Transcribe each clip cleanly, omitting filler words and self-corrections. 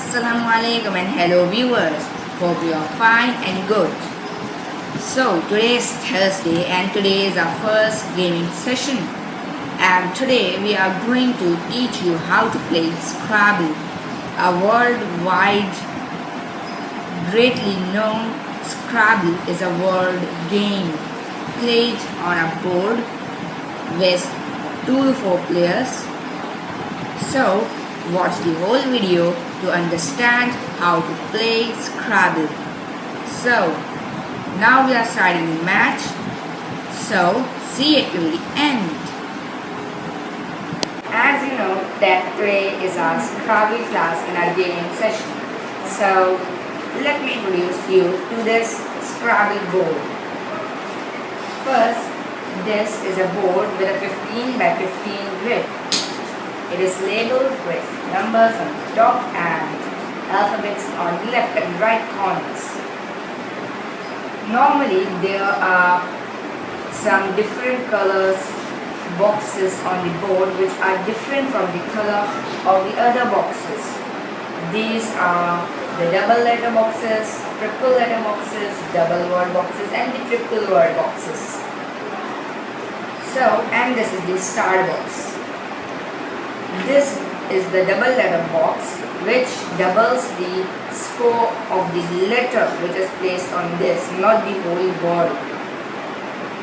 Assalamu alaikum and hello viewers. Hope you are fine and good. So today is Thursday and today is our first gaming session. And today we are going to teach you how to play Scrabble, a worldwide greatly known Scrabble is a word game played on a board with 2 to 4 players. So watch the whole video to understand how to play Scrabble. So now we are starting the match. So see it till the end. As you know that today is our Scrabble class in our gaming session. So let me introduce you to this Scrabble board. First, this is a board with a 15 by 15 grid. It is labeled with numbers on the top and alphabets on the left and right corners. Normally there are some different colors boxes on the board which are different from the color of the other boxes. These are the double letter boxes, triple letter boxes, double word boxes and the triple word boxes. So, and this is the star box. This is the double letter box which doubles the score of the letter which is placed on this, not the whole word.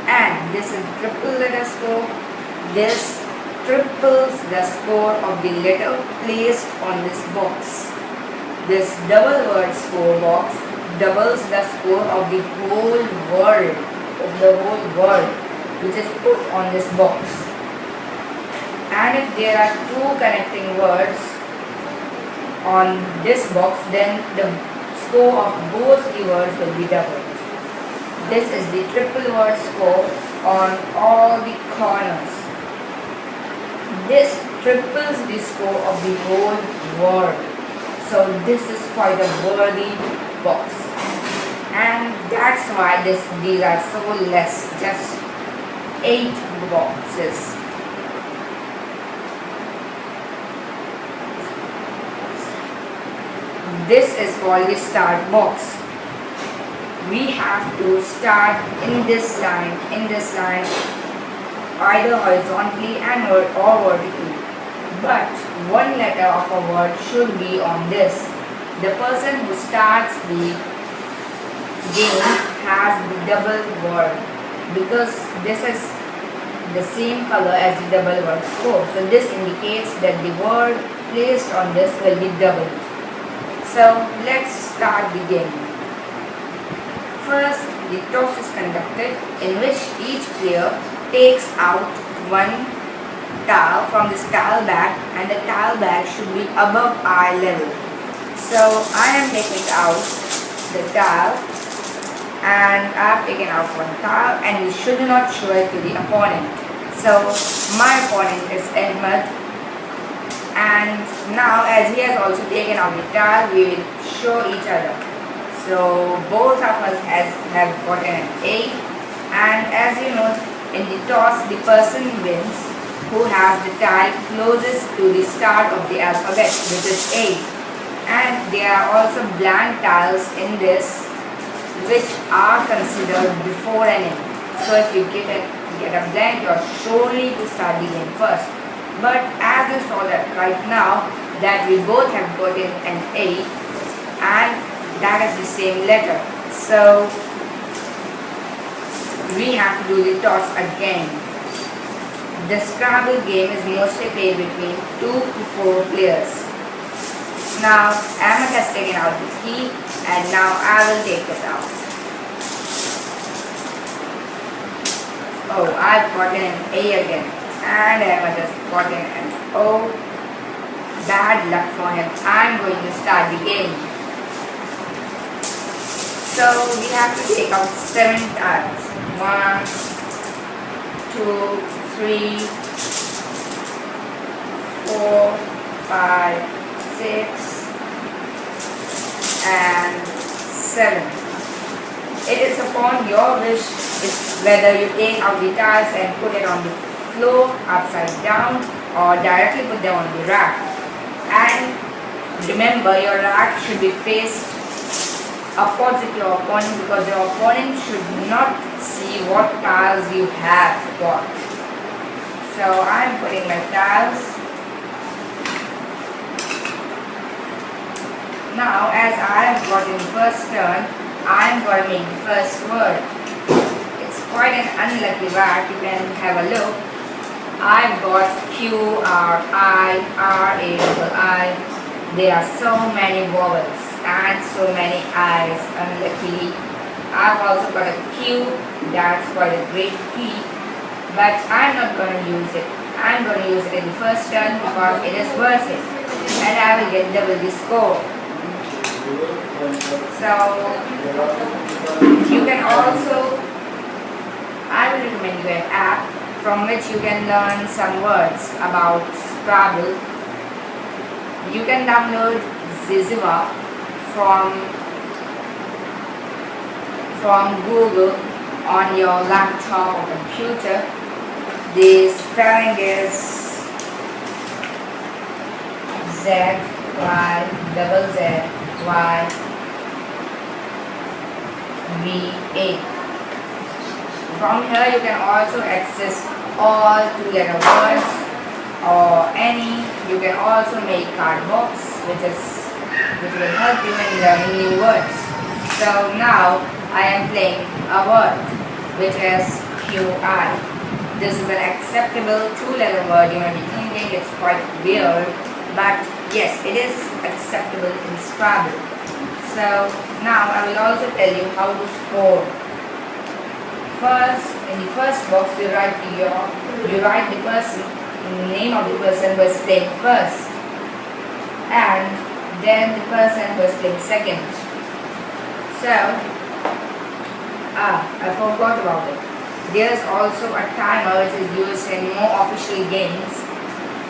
And this is triple letter score. This triples the score of the letter placed on this box. This double word score box doubles the score of the whole word, which is put on this box. And if there are two connecting words on this box, then the score of both the words will be doubled. This is the triple word score on all the corners. This triples the score of the whole word. So this is quite a worthy box. And that's why these are so less, just 8 boxes. This is called the start box. We have to start in this line, either horizontally and or vertically. But one letter of a word should be on this. The person who starts the game has the double word because this is the same color as the double word score. So this indicates that the word placed on this will be doubled. So let's start the game. First, the toss is conducted in which each player takes out one tile from this tile bag and the tile bag should be above eye level. So I am taking out the tile and I have taken out one tile and we should not show it to the opponent. So my opponent is Ahmed. And now as he has also taken out the tile, we will show each other. So both of us have gotten an 8. And as you know, in the toss, the person wins who has the tile closest to the start of the alphabet, which is 8. And there are also blank tiles in this which are considered before an end. So if you get a blank, you are surely to start the game first. But as you saw that right now that we both have gotten an 8 and that is the same letter. So we have to do the toss again. The Scrabble game is mostly played between 2 to 4 players. Now Ahmed has taken out the key and now I will take it out. Oh, I've gotten an A again. And Ahmed has gotten an O. Bad luck for him. I'm going to start the game. So we have to take out 7 tiles. 1, 2, 3, 4, 5, 6, and 7. It is upon your wish whether you take out the tiles and put it on the floor upside down or directly put them on the rack. And Remember, your rack should be faced opposite your opponent because your opponent should not see what tiles you have got. So I'm putting my tiles. Now as I have got in the first turn, I'm going to make the first word. It's quite an unlucky rack. You can have a look. I've got Qri, There are so many vowels and so many I's. Unluckily, I've also got a Q. That's quite a great key, but I'm not going to use it. I'm going to use it in the first turn because it is worth it, and I will get double the score. So you can also, I will recommend you an app from which you can learn some words about Scrabble. You can download Ziziva from Google on your laptop or computer. The spelling is ZYZZYVA. From here you can also access all two-letter words or any. You can also make card box which will help you in learning new words. So now I am playing a word which is QI. This is an acceptable two-letter word. You might be thinking it's quite weird, but yes, it is acceptable in Scrabble. So now I will also tell you how to score. First, in the first box, you write the person, name of the person who is playing first, and then the person who is playing second. So, I forgot about it. There is also a timer which is used in more official games.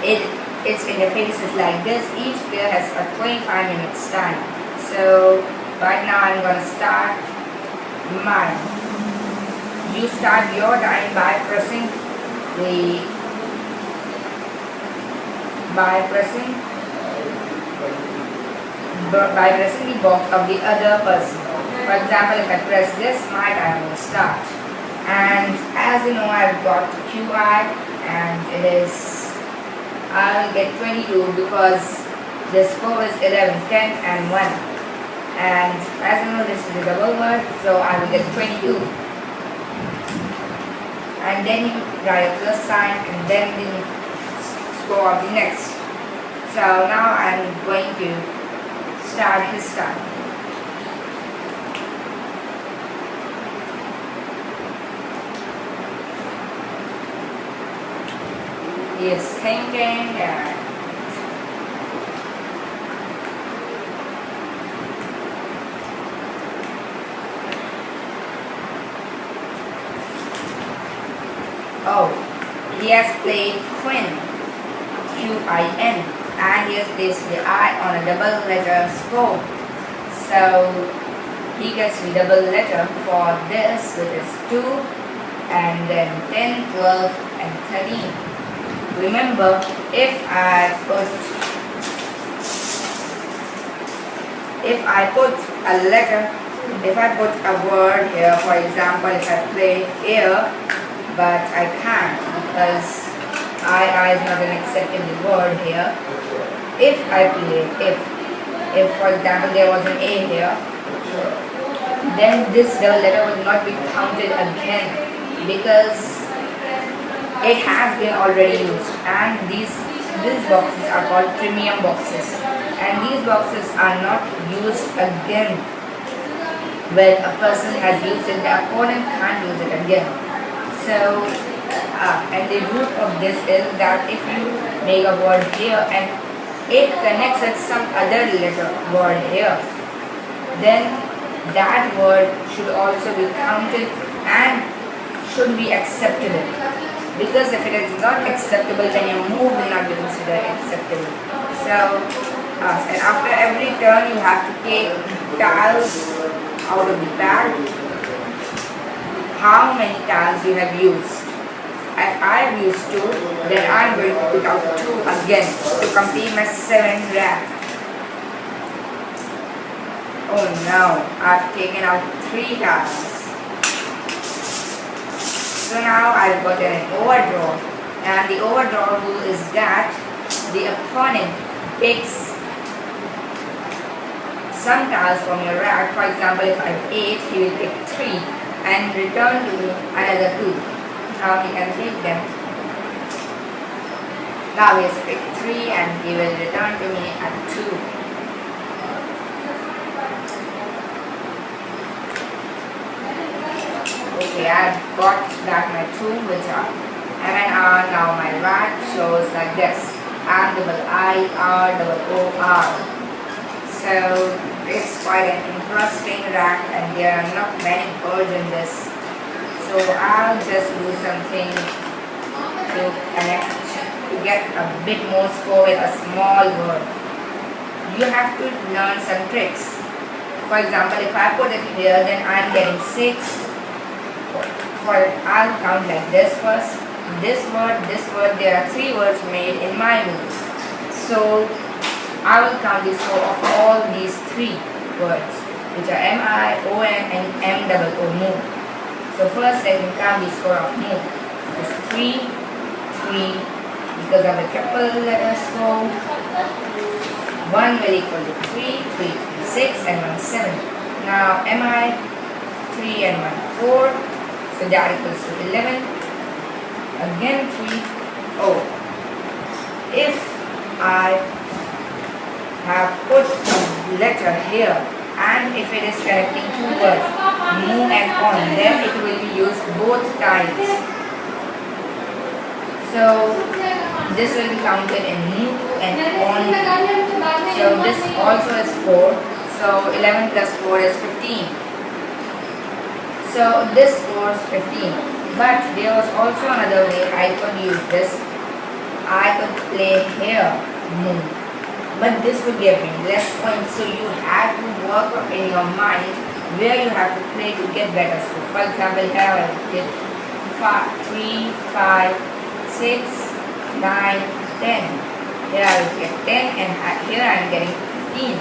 Its interface is like this. Each player has a 25 minutes time. So right now I'm going to start mine. You start your time by pressing the box of the other person. For example, if I press this, my time will start. And as you know, I've got QI, and I'll get 22 because the score is 11, 10 and 1. And as you know, this is a double word, so I will get 22. And then you write a plus sign and then the score of the next. So now I'm going to start his time. He is thinking and he has played Queen, Q-I-N, and he has placed the I on a double letter score. So he gets the double letter for this, which is 2, and then 10, 12, and 13. Remember, if I put a word here, for example, if I play here, but I can't because I is not an acceptable word here. If I play, if for example there was an A here, then this double letter would not be counted again because it has been already used, and these boxes are called premium boxes, and these boxes are not used again. When a person has used it, the opponent can't use it again. So, and the root of this is that if you make a word here and it connects with some other letter word here, then that word should also be counted and should be acceptable. Because if it is not acceptable, then your move will not be considered acceptable. So, and after every turn, you have to take tiles out of the bag. How many tiles you have used. If I have used 2, then I am going to put out 2 again to complete my 7 rack. Oh no, I've taken out 3 tiles. So now I've got an overdraw, and the overdraw rule is that the opponent picks some tiles from your rack. For example, if I have 8, he will pick 3 and return to me another 2. Now he can take them. Now he has picked 3 and he will return to me at 2. Okay, I've got back my 2, which are M and R. Now my rack shows like this: M-I-I-R-O-O-R. So it's quite an interesting rack, and there are not many birds in this. So I'll just do something to connect to get a bit more score with a small bird. You have to learn some tricks. For example, if I put it here, then I'm getting 6. I'll count like this first. This word, there are 3 words made in my move. So I will count the score of all these 3 words, which are M-I-O-N and M-O-O, move. So first let me count the score of move. It's 3, 3, because of the triple letter score. 1 will equal to 3, 3, 6 and 1, 7. Now M-I, 3 and 1, 4. So that equals to 11. Again 3. Oh, if I have put a letter here, and if it is connecting 2 words, move and on, then it will be used both times. So this will be counted in move and on. So this also is 4. So 11 plus 4 is 15. So this scores 15. But there was also another way I could use this. I could play here, move. But this would give me less points. So you have to work up in your mind where you have to play to get better score. For example, here I will get 3, 5, 6, 9, 10. Here I will get 10 and here I am getting 15.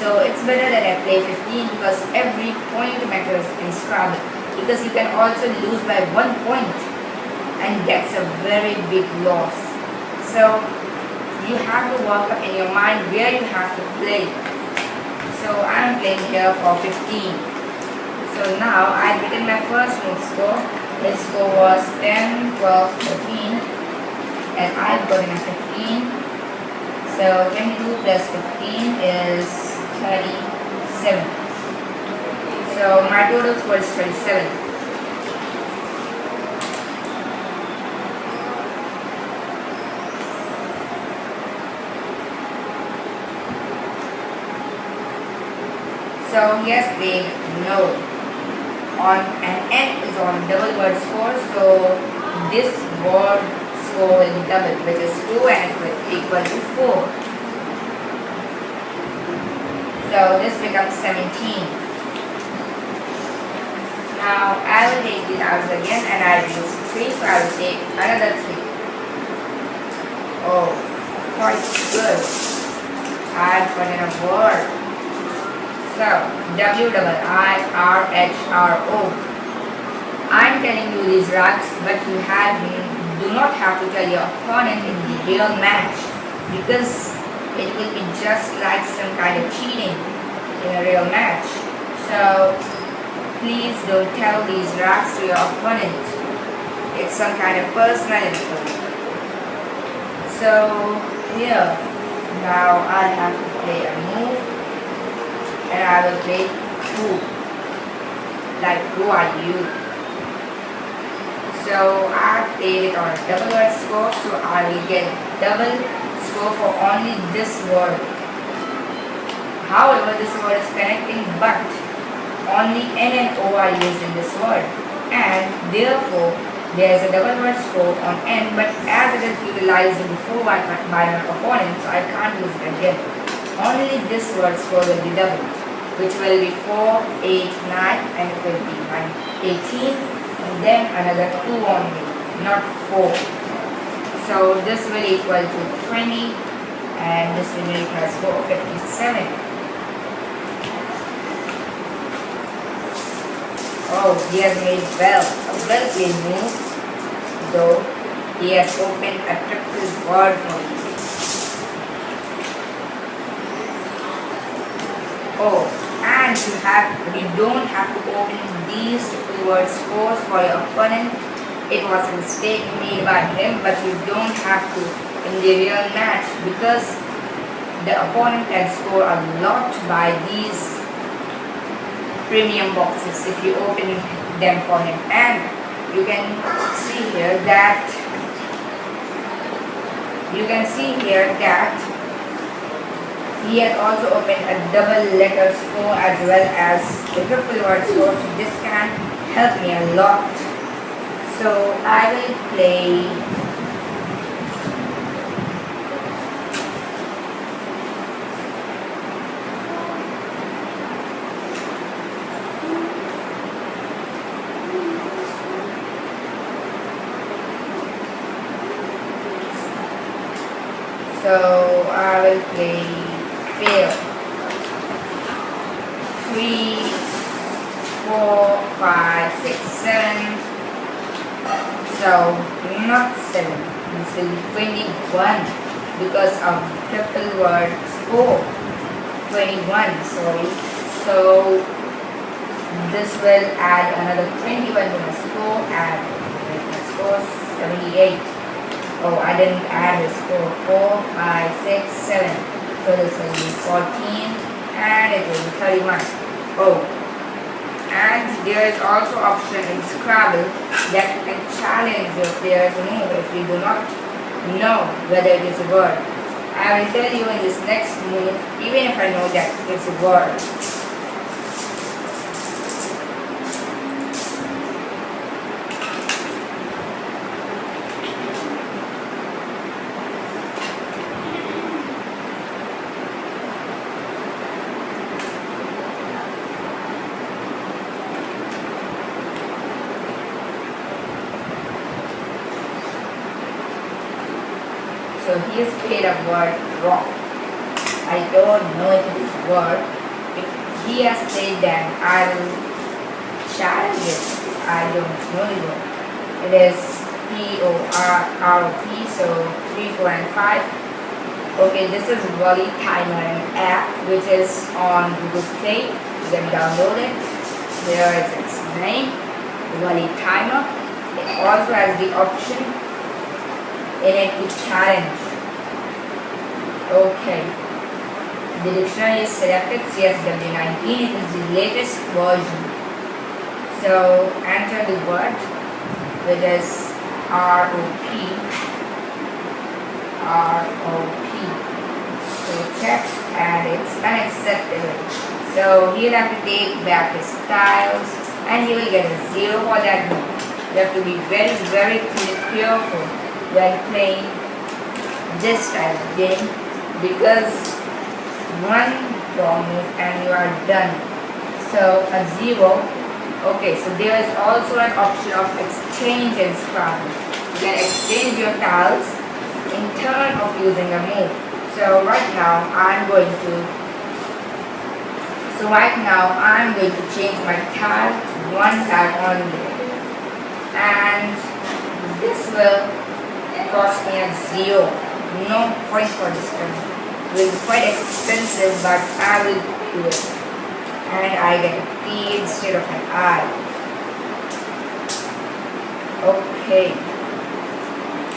So it's better that I play 15 because every point matters in Scrabble. Because you can also lose by 1 point, and that's a very big loss. So you have to work up in your mind where you have to play. So I'm playing here for 15. So now I've written my first move score. His score was 10, 12, 13, and I've gotten a 15. So 22 plus 15 is 37. So my total score is 37. So yes, they know on an N is on double word score. So this word score will be double, which is 2 and it will equal to 4. So this becomes 17. Now I will take these out again and I will use 3, so I will take another 3. Oh, quite good. I've put in a word. So W-I-I-R-H-R-O. I'm telling you these racks, but you do not have to tell your opponent in the real match, because it will be just like some kind of cheating in a real match. So please don't tell these racks to your opponent. It's some kind of personal info. So here, now I have to play a move, and I will play 2. Like, who are you? So I have played it on a double word score, so I will get double score for only this word. However, this word is connecting, but only N and O are used in this word, and therefore there is a double word score on N, but as it is utilized before by my opponent, so I can't use it again. Only this word score will be double, which will be 4, 8, 9, and it will be 18, and then another 2 only, not 4. So this will equal to 20, and this will make my score 57. Oh, he has made a well-played move, though he has opened a triple word for me. Oh, and you don't have to open these triple word scores for your opponent. It was a mistake made by him, but you don't have to in the real match because the opponent can score a lot by these premium boxes if you open them for him. And you can see here that he has also opened a double letter score as well as the triple word score, so this can help me a lot. So I will play pair 3, 4, 5, 6, 7. So not 7, this will be 21 because of triple word score. 21, sorry. So this will add another 21 to my score and make my score 78. Oh, I didn't add the score. 4, 5, 6, 7. So this will be 14 and it will be 31. Oh, and there is also option in Scrabble that you can challenge your player's move if you do not know whether it is a word. I will tell you in this next move even if I know that it's a word. So he has played a word rock. I don't know if it is a word. If he has played that, I will challenge it. I don't know the word. It is PORROP, so 3, 4 and 5. Okay, this is Volley Timer, an app which is on Google Play. You can download it. Here is its name, Volley Timer. It also has the option in it to challenge. Okay. The dictionary is selected CSW19. It is the latest version. So enter the word, which is ROP. ROP. So check and it's unacceptable. So he'll have to take back his tiles and he will get a 0 for that move. You have to be very, very careful when playing this type of game because one wrong move and you are done. So a 0. Okay, so there is also an option of exchange in Scrabble. You can exchange your tiles in turn of using a move. So right now I'm going to change my tile one tile only, and this will cost me a 0. No point for this one. It will be quite expensive, but I will do it. And I get a P instead of an I. Okay.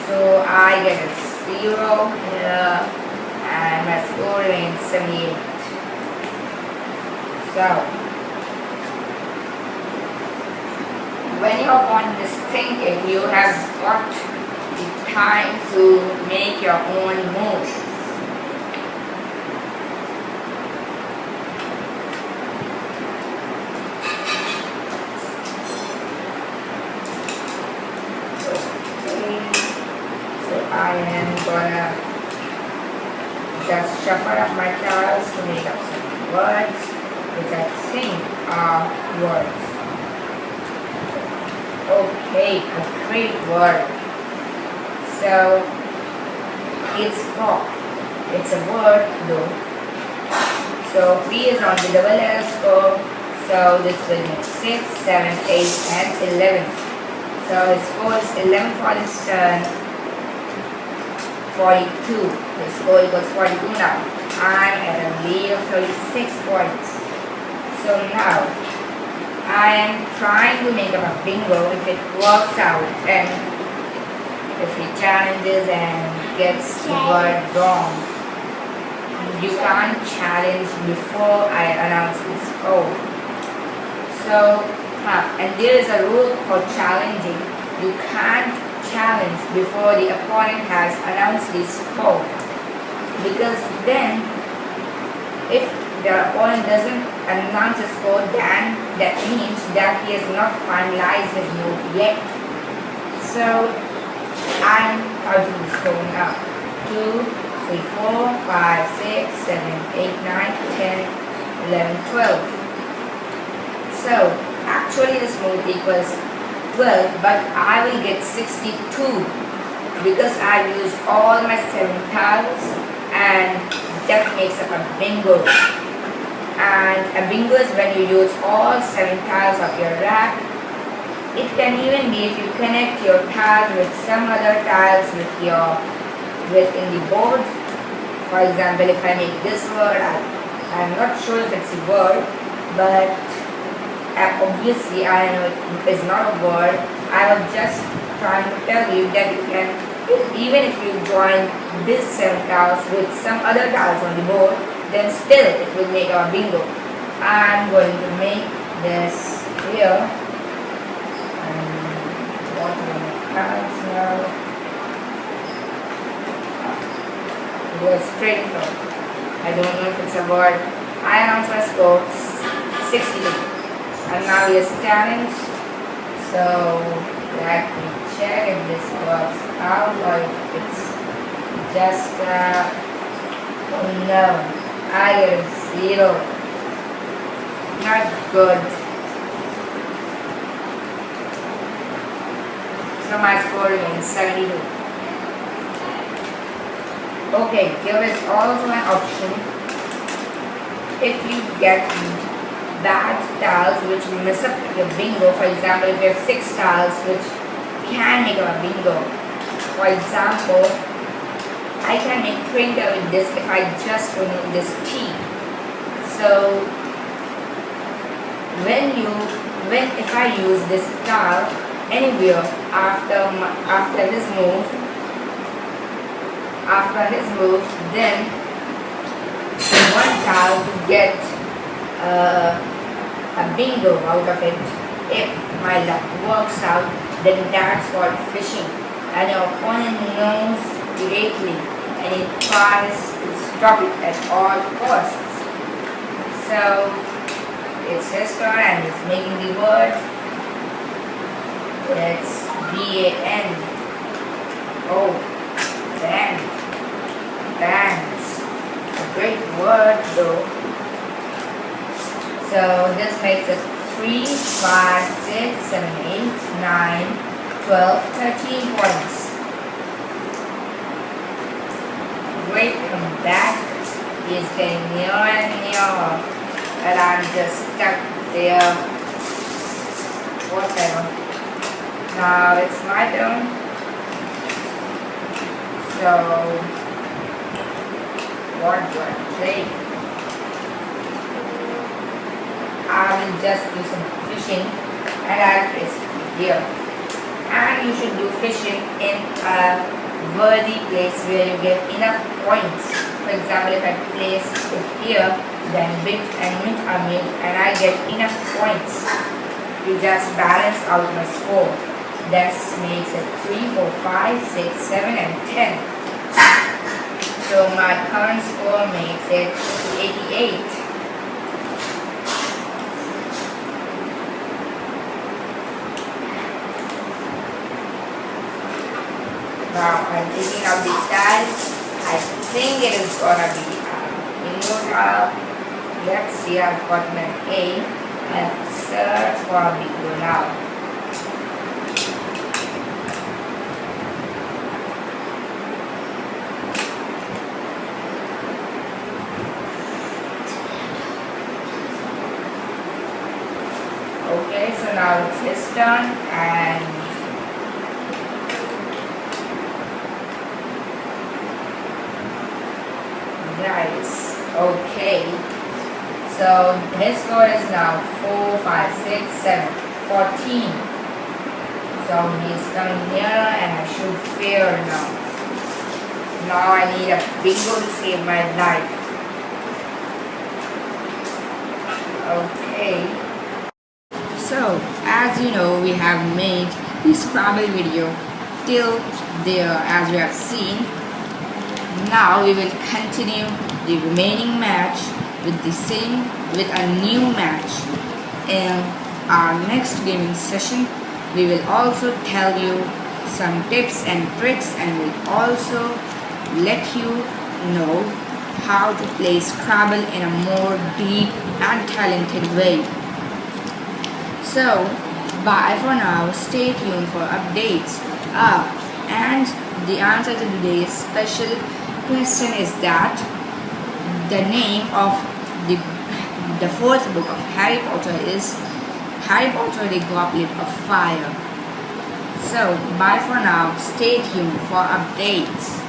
So I get a 0 here, and my score remains 78. So when your opponent is thinking, you have got the time to make your own move. So I am gonna just shuffle up my tiles to make up some words which I think are words. Okay, a great word. So it's pop. It's a word though. So P is on the double letter score. So this will make 6, 7, 8 and 11. So his score is 11 for this turn. 42. The score equals 42 now. I'm at a lead of 36 points. So now I am trying to make up a bingo. If it works out and if he challenges and gets the word wrong, you can't challenge before I announce the score. So, and there is a rule for challenging. You can't challenge before the opponent has announced the score, because then if the opponent doesn't announce the score, then that means that he has not finalized his move yet. So I'm counting the score now. 2, 3, 4, 5, 6, 7, 8, 9, 10, 11, 12. So actually this move equals 12, but I will get 62 because I use all my 7 tiles, and that makes up a bingo. And a bingo is when you use all 7 tiles of your rack. It can even be if you connect your tiles with some other tiles within the board. For example, if I make this word, I'm not sure if it's a word, but obviously I know it's not a word. I was just trying to tell you that you can, even if you join this 7 tiles with some other tiles on the board, then still it will make our bingo. I'm going to make this here. What are my cards now? It was straight through. I don't know if it's a word. I announce my score 62. And now he is challenged. So let me check if this works out or if it's just oh no, I get a 0. Not good. So my score remains 72. Okay, there is also an option if you get bad tiles which mess up your bingo. For example, if you have 6 tiles which can make a bingo. For example, I can make printer with this if I just remove this key. So if I use this tile anywhere after his move, then one tile to get a bingo out of it. If my luck works out, then that's called fishing, and your opponent knows greatly and he tries to stop it at all costs. So it's his turn and he's making the word. It's BAN. Oh, ban. Bans. A great word though. So this makes it 3, 5, 6, 7, 8, 9, 12, 13 points. Great comeback. He's getting nearer and nearer. And I'm just stuck there. Whatever. Now it's my turn. So what do I play? I will just do some fishing and I'll place it here. And you should do fishing in a worthy place where you get enough points. For example, if I place it here, then bit and mint are made and I get enough points to just balance out my score. That makes it 3, 4, 5, 6, 7 and 10. So my current score makes it 88. Now I'm taking out the tiles. I think it is gonna be immortal. Let's see, I've got my A. I have to search for a bingo now. Okay, so now it's his turn, and nice. Okay, so his score is now 4, 5, 6, 7, 14. So he's coming here, and I should fear now. Now I need a bingo to save my life. Okay. So, as you know, we have made the Scrabble video till there, as we have seen. Now we will continue the remaining match with a new match. In our next gaming session, we will also tell you some tips and tricks, and we'll also let you know how to play Scrabble in a more deep and talented way. So, bye for now. Stay tuned for updates. And the answer to today's special question is that the name of the fourth book of Harry Potter is Harry Potter the Goblet of Fire. So, bye for now. Stay tuned for updates.